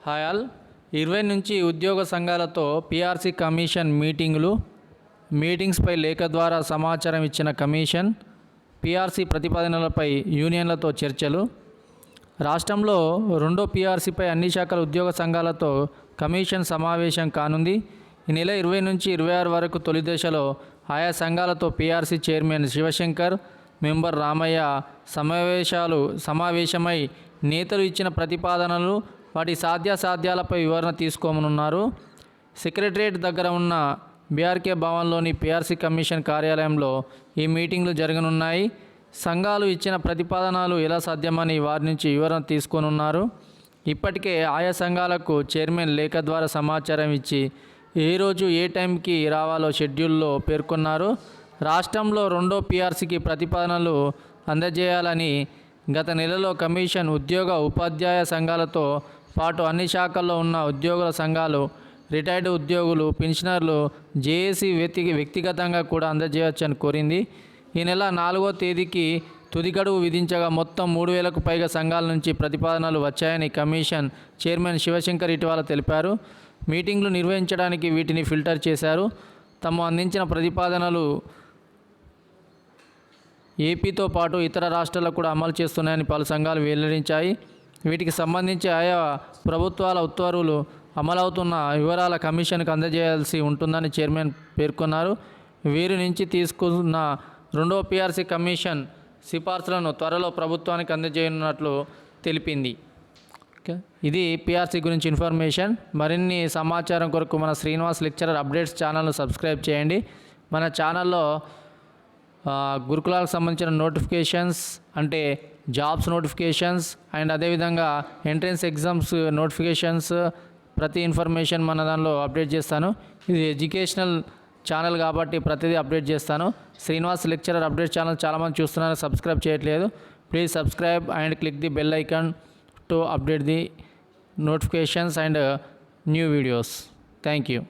Hi all 20 నుంచి ఉద్యోగ సంఘాలతో పీఆర్సీ కమిషన్ మీటింగ్స్పై లేఖ ద్వారా సమాచారం ఇచ్చిన కమిషన్. పీఆర్సీ ప్రతిపాదనలపై యూనియన్లతో చర్చలు. రాష్ట్రంలో రెండో పీఆర్సీపై అన్ని శాఖల ఉద్యోగ సంఘాలతో కమిషన్ సమావేశం కానుంది. ఈ నెల 20 నుంచి 26 వరకు తొలి దశలో ఆయా సంఘాలతో PRC chairman Shivashankar, member Ramaiah సమావేశమై నేతలు ఇచ్చిన ప్రతిపాదనలు, వాటి సాధ్యాసాధ్యాలపై వివరణ తీసుకోమనున్నారు. సెక్రటరియట్ దగ్గర ఉన్న బీఆర్కే భవన్లోని పీఆర్సీ కమిషన్ కార్యాలయంలో ఈ మీటింగ్లు జరగనున్నాయి. సంఘాలు ఇచ్చిన ప్రతిపాదనలు ఎలా సాధ్యమని వారి నుంచి వివరణ తీసుకోనున్నారు. ఇప్పటికే ఆయా సంఘాలకు చైర్మన్ లేఖ ద్వారా సమాచారం ఇచ్చి ఏ రోజు ఏ టైంకి రావాలో షెడ్యూల్లో పేర్కొన్నారు. రాష్ట్రంలో రెండో పీఆర్సీకి ప్రతిపాదనలు అందజేయాలని గత నెలలో కమిషన్ ఉద్యోగ ఉపాధ్యాయ సంఘాలతో పాటు అన్ని శాఖల్లో ఉన్న ఉద్యోగుల సంఘాలు, రిటైర్డ్ ఉద్యోగులు, పెన్షనర్లు, జేఏసీ వ్యక్తిగతంగా కూడా అందజేయవచ్చని కోరింది. ఈ నెల 4వ తేదీకి తుది గడువు విధించగా మొత్తం 3000కు పైగా సంఘాల నుంచి ప్రతిపాదనలు వచ్చాయని కమిషన్ చైర్మన్ శివశంకర్ ఇటీవల తెలిపారు. మీటింగ్లు నిర్వహించడానికి వీటిని ఫిల్టర్ చేశారు. తాము అందించిన ప్రతిపాదనలు ఏపీతో పాటు ఇతర రాష్ట్రాలకు కూడా అమలు చేస్తున్నాయని పలు సంఘాలు వెల్లడించాయి. వీటికి సంబంధించి ఆయా ప్రభుత్వాల ఉత్తర్వులు అమలవుతున్న వివరాల కమిషన్కు అందజేయాల్సి ఉంటుందని చైర్మన్ పేర్కొన్నారు. వీరి నుంచి తీసుకున్న రెండవ పీఆర్సీ కమిషన్ సిఫార్సులను త్వరలో ప్రభుత్వానికి అందజేయనున్నట్లు తెలిపింది. ఇది పీఆర్సీ గురించి ఇన్ఫర్మేషన్. మరిన్ని సమాచారం కొరకు మన శ్రీనివాస్ లెక్చరర్ అప్డేట్స్ ఛానల్ను సబ్స్క్రైబ్ చేయండి. మన ఛానల్లో గురుకులాలకు సంబంధించిన నోటిఫికేషన్స్, అంటే జాబ్స్ నోటిఫికేషన్స్ అండ్ అదేవిధంగా ఎంట్రన్స్ ఎగ్జామ్స్ నోటిఫికేషన్స్, ప్రతి ఇన్ఫర్మేషన్ మన దానిలో అప్డేట్ చేస్తాను. ఇది ఎడ్యుకేషనల్ ఛానల్ కాబట్టి ప్రతిదీ అప్డేట్ చేస్తాను. శ్రీనివాస్ లెక్చరర్ అప్డేట్ ఛానల్ చాలామంది చూస్తున్నారు, సబ్స్క్రైబ్ చేయట్లేదు. Please subscribe and click the bell icon to update the notifications and new videos. Thank you.